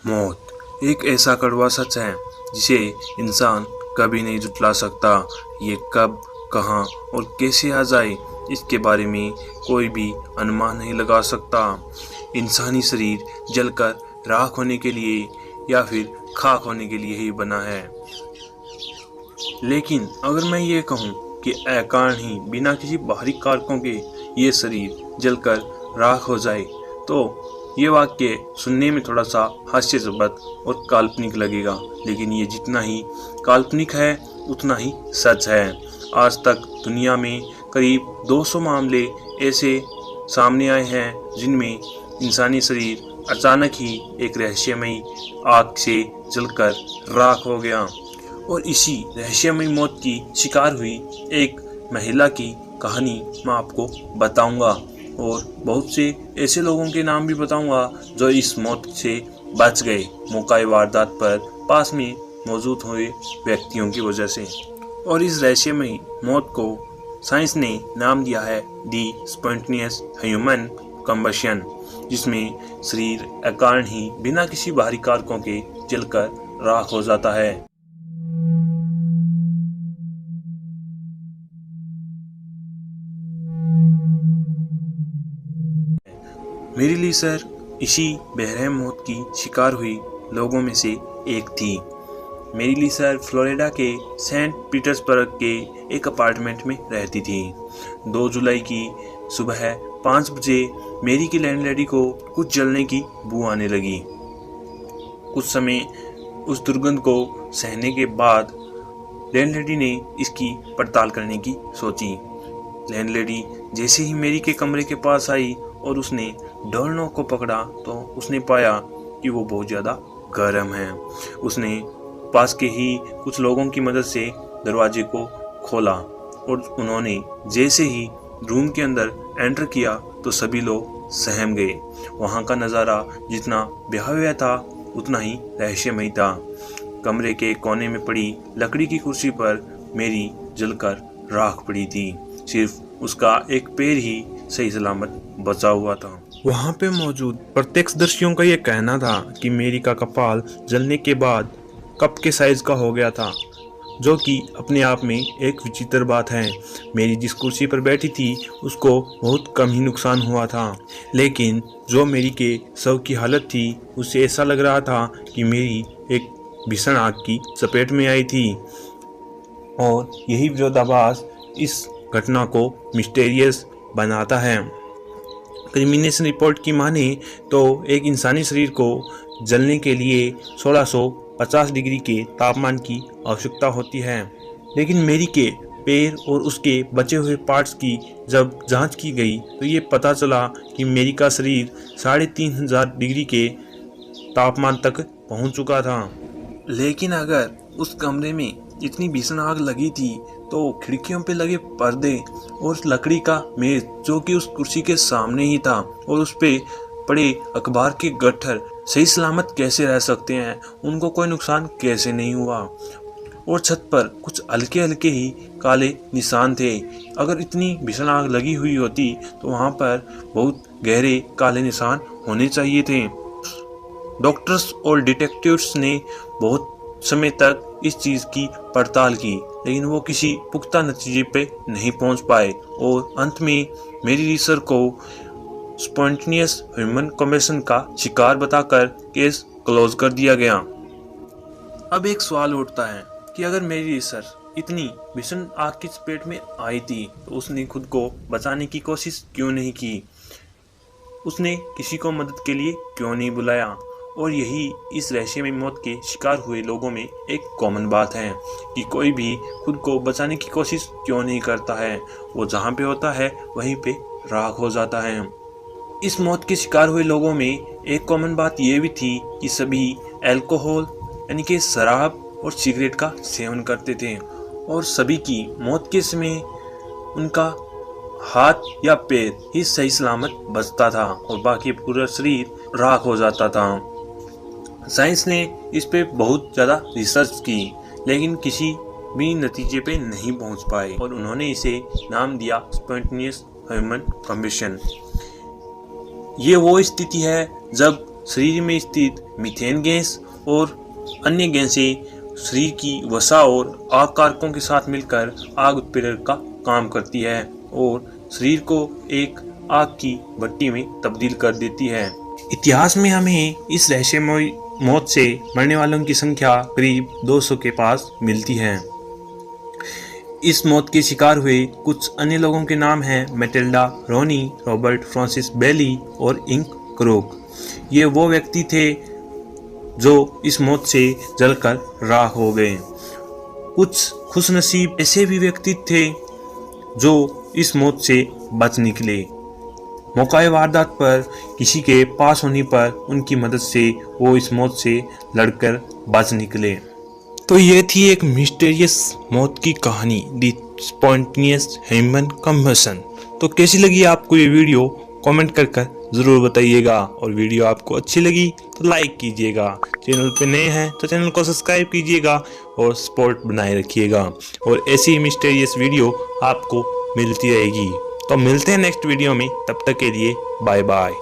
मौत एक ऐसा कड़वा सच है जिसे इंसान कभी नहीं जुटला सकता। ये कब, कहाँ और कैसे आ जाए, इसके बारे में कोई भी अनुमान नहीं लगा सकता। इंसानी शरीर जलकर राख होने के लिए या फिर खाक होने के लिए ही बना है। लेकिन अगर मैं ये कहूँ कि अकारण ही बिना किसी बाहरी कारकों के ये शरीर जलकर राख हो जाए, तो ये वाक्य सुनने में थोड़ा सा हास्यास्पद और काल्पनिक लगेगा, लेकिन ये जितना ही काल्पनिक है उतना ही सच है। आज तक दुनिया में करीब 200 मामले ऐसे सामने आए हैं जिनमें इंसानी शरीर अचानक ही एक रहस्यमयी आग से जलकर राख हो गया। और इसी रहस्यमयी मौत की शिकार हुई एक महिला की कहानी मैं आपको बताऊंगा, और बहुत से ऐसे लोगों के नाम भी बताऊंगा जो इस मौत से बच गए मौका वारदात पर पास में मौजूद हुए व्यक्तियों की वजह से। और इस रहस्यमयी मौत को साइंस ने नाम दिया है दी स्पॉन्टेनियस ह्यूमन कंबशन, जिसमें शरीर अकारण ही बिना किसी बाहरी कारकों के जलकर राख हो जाता है। मेरी लीसर इसी बेरहम मौत की शिकार हुई लोगों में से एक थी। मेरी लीसर फ्लोरिडा के सेंट पीटर्सबर्ग के एक अपार्टमेंट में रहती थी। 2 जुलाई की सुबह 5 बजे मेरी की लैंडलेडी को कुछ जलने की बू आने लगी। कुछ समय उस दुर्गंध को सहने के बाद लैंडलेडी ने इसकी पड़ताल करने की सोची। लैंडलेडी जैसे ही मेरी के कमरे के पास आई और उसने डोरनॉब को पकड़ा, तो उसने पाया कि वो बहुत ज़्यादा गर्म है। उसने पास के ही कुछ लोगों की मदद से दरवाजे को खोला, और उन्होंने जैसे ही रूम के अंदर एंटर किया तो सभी लोग सहम गए। वहाँ का नज़ारा जितना भयावह था उतना ही रहस्यमयी था। कमरे के कोने में पड़ी लकड़ी की कुर्सी पर मेरी जलकर राख पड़ी थी। सिर्फ उसका एक पैर ही सही सलामत बचा हुआ था। वहाँ पे मौजूद प्रत्यक्षदर्शियों का यह कहना था कि मेरी का कपाल जलने के बाद कप के साइज का हो गया था, जो कि अपने आप में एक विचित्र बात है। मेरी जिस कुर्सी पर बैठी थी उसको बहुत कम ही नुकसान हुआ था, लेकिन जो मेरी के शव की हालत थी उससे ऐसा लग रहा था कि मेरी एक भीषण आग की चपेट में आई थी। और यही विरोधाभास इस घटना को मिस्टीरियस बनाता है। क्रिमिनेशन रिपोर्ट की माने तो एक इंसानी शरीर को जलने के लिए 1650 डिग्री के तापमान की आवश्यकता होती है, लेकिन मेरी के पैर और उसके बचे हुए पार्ट्स की जब जांच की गई तो ये पता चला कि मेरी का शरीर 3500 डिग्री के तापमान तक पहुंच चुका था। लेकिन अगर उस कमरे में इतनी भीषण आग लगी थी तो खिड़कियों पे लगे पर्दे और लकड़ी का मेज जो कि उस कुर्सी के सामने ही था और उस पे पड़े अखबार के गट्ठर सही सलामत कैसे रह सकते हैं, उनको कोई नुकसान कैसे नहीं हुआ। और छत पर कुछ हल्के हल्के ही काले निशान थे। अगर इतनी भीषण आग लगी हुई होती तो वहाँ पर बहुत गहरे काले निशान होने चाहिए थे। डॉक्टर्स और डिटेक्टिव्स ने बहुत समय तक इस चीज़ की पड़ताल की, लेकिन वो किसी पुख्ता नतीजे पे नहीं पहुंच पाए, और अंत में मेरी लीसर को स्पॉन्टेनियस ह्यूमन कंबशन का शिकार बताकर केस क्लोज कर दिया गया। अब एक सवाल उठता है कि अगर मेरी लीसर इतनी भीषण आग की चपेट में आई थी तो उसने खुद को बचाने की कोशिश क्यों नहीं की, उसने किसी को मदद के लिए क्यों नहीं बुलाया। और यही इस रहस्यमयी मौत के शिकार हुए लोगों में एक कॉमन बात है कि कोई भी खुद को बचाने की कोशिश क्यों नहीं करता है। वो जहाँ पे होता है वहीं पे राख हो जाता है। इस मौत के शिकार हुए लोगों में एक कॉमन बात ये भी थी कि सभी अल्कोहल यानी कि शराब और सिगरेट का सेवन करते थे, और सभी की मौत के समय उनका हाथ या पैर ही सही सलामत बचता था और बाकी पूरा शरीर राख हो जाता था। साइंस ने इस पे बहुत ज़्यादा रिसर्च की, लेकिन किसी भी नतीजे पे नहीं पहुंच पाए, और उन्होंने इसे नाम दिया स्पॉन्टेनियस ह्यूमन कंबशन। ये वो स्थिति है जब शरीर में स्थित मीथेन गैस और अन्य गैसें शरीर की वसा और आग कारकों के साथ मिलकर आग उत्प्रेरक का काम करती है और शरीर को एक आग की भट्टी में तब्दील कर देती है। इतिहास में हमें इस रहस्यमय मौत से मरने वालों की संख्या करीब 200 के पास मिलती है। इस मौत के शिकार हुए कुछ अन्य लोगों के नाम हैं मैटिल्डा, रोनी, रॉबर्ट फ्रांसिस बेली और इंक क्रोक। ये वो व्यक्ति थे जो इस मौत से जलकर राख हो गए। कुछ खुशनसीब ऐसे भी व्यक्ति थे जो इस मौत से बच निकले। मौका वारदात पर किसी के पास होने पर उनकी मदद से वो इस मौत से लड़कर बच निकले। तो ये थी एक मिस्टीरियस मौत की कहानी, द स्पॉन्टेनियस ह्यूमन कंबशन। तो कैसी लगी आपको ये वीडियो कमेंट कर ज़रूर बताइएगा, और वीडियो आपको अच्छी लगी तो लाइक कीजिएगा, चैनल पे नए हैं तो चैनल को सब्सक्राइब कीजिएगा और सपोर्ट बनाए रखिएगा, और ऐसी मिस्टीरियस वीडियो आपको मिलती रहेगी। तो मिलते हैं नेक्स्ट वीडियो में, तब तक के लिए बाय बाय।